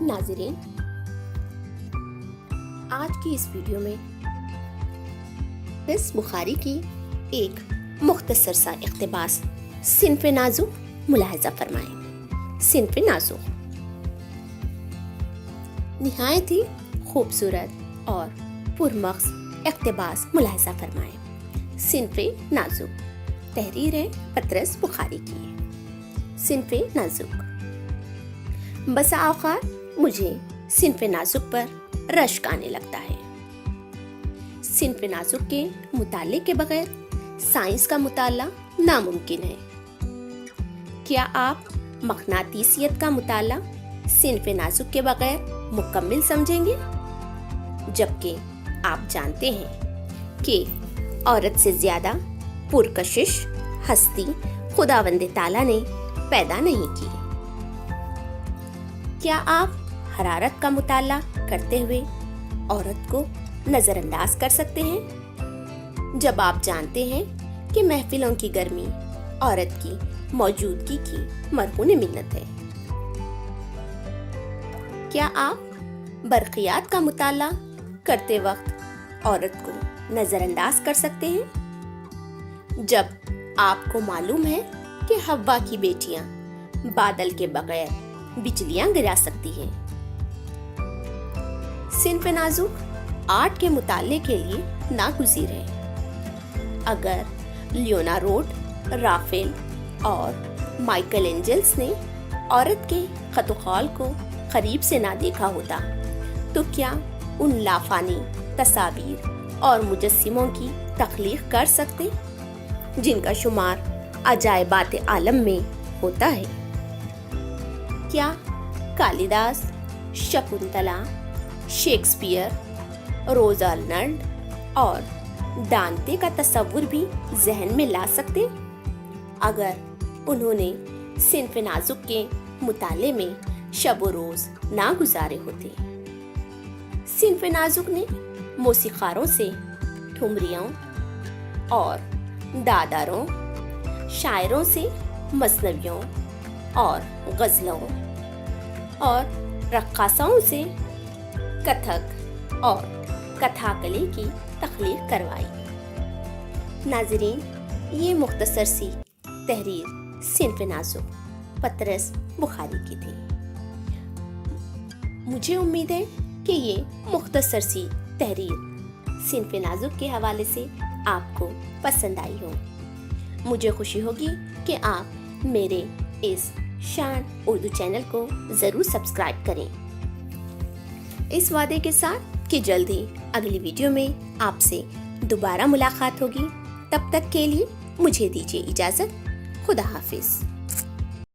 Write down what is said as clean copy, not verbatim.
ناظرین، آج کی اس ویڈیو میں حافظ بخاری کی ایک مختصر سا اقتباس صنف نازک ملاحظہ فرمائیں۔ صنف نازک نہایت ہی خوبصورت اور پرمغز اقتباس ملاحظہ فرمائیں۔ صنف نازک تحریر ہے پطرس بخاری کی۔ صنف نازک بسا اوقات مجھے صنف نازک پر رشک آنے لگتا ہے۔ صنف نازک کے مطالعے کے بغیر سائنس کا مطالعہ ناممکن ہے۔ کیا آپ مقناطیسیت کا مطالعہ صنف نازک کے بغیر مکمل سمجھیں گے؟ جبکہ آپ جانتے ہیں کہ عورت سے زیادہ پرکشش ہستی خداوند تعالیٰ نے پیدا نہیں کی۔ کیا آپ حرارت کا مطالعہ کرتے ہوئے عورت کو نظر انداز کر سکتے ہیں، جب آپ جانتے ہیں کہ محفلوں کی گرمی عورت کی موجودگی کی مرہون منت ہے؟ کیا آپ برقیات کا مطالعہ کرتے وقت عورت کو نظر انداز کر سکتے ہیں، جب آپ کو معلوم ہے کہ حوا کی بیٹیاں بادل کے بغیر بجلیاں گرا سکتی ہیں؟ صنف نازک آرٹ کے مطالعے کے لیے ناگزیر ہے۔ اگر لیونارڈو، رافیل اور مائیکل اینجلس نے عورت کے خط و خال کو قریب سے نہ دیکھا ہوتا تو کیا ان لافانی تصاویر اور مجسموں کی تخلیق کر سکتے جن کا شمار عجائبات عالم میں ہوتا ہے؟ کیا کالیداس، شکنتلا، شیکسپیئر، روز آرنلڈ اور دانتے کا تصور بھی ذہن میں لا سکتے اگر انہوں نے صنف نازک کے مطالعے میں شب و روز نہ گزارے ہوتے؟ صنف نازک نے موسیقاروں سے ٹھمریوں اور داداروں، شاعروں سے مثنویوں اور غزلوں اور رقاصوں سے کتھک اور کتھاکلی کی تخلیق کروائی۔ ناظرین، یہ مختصر سی تحریر صنف نازک پطرس بخاری کی تھی۔ مجھے امید ہے کہ یہ مختصر سی تحریر صنف نازک کے حوالے سے آپ کو پسند آئی ہو۔ مجھے خوشی ہوگی کہ آپ میرے اس شان اردو چینل کو ضرور سبسکرائب کریں، اس وعدے کے ساتھ کہ جلد ہی اگلی ویڈیو میں آپ سے دوبارہ ملاقات ہوگی۔ تب تک کے لیے مجھے دیجیے اجازت۔ خدا حافظ۔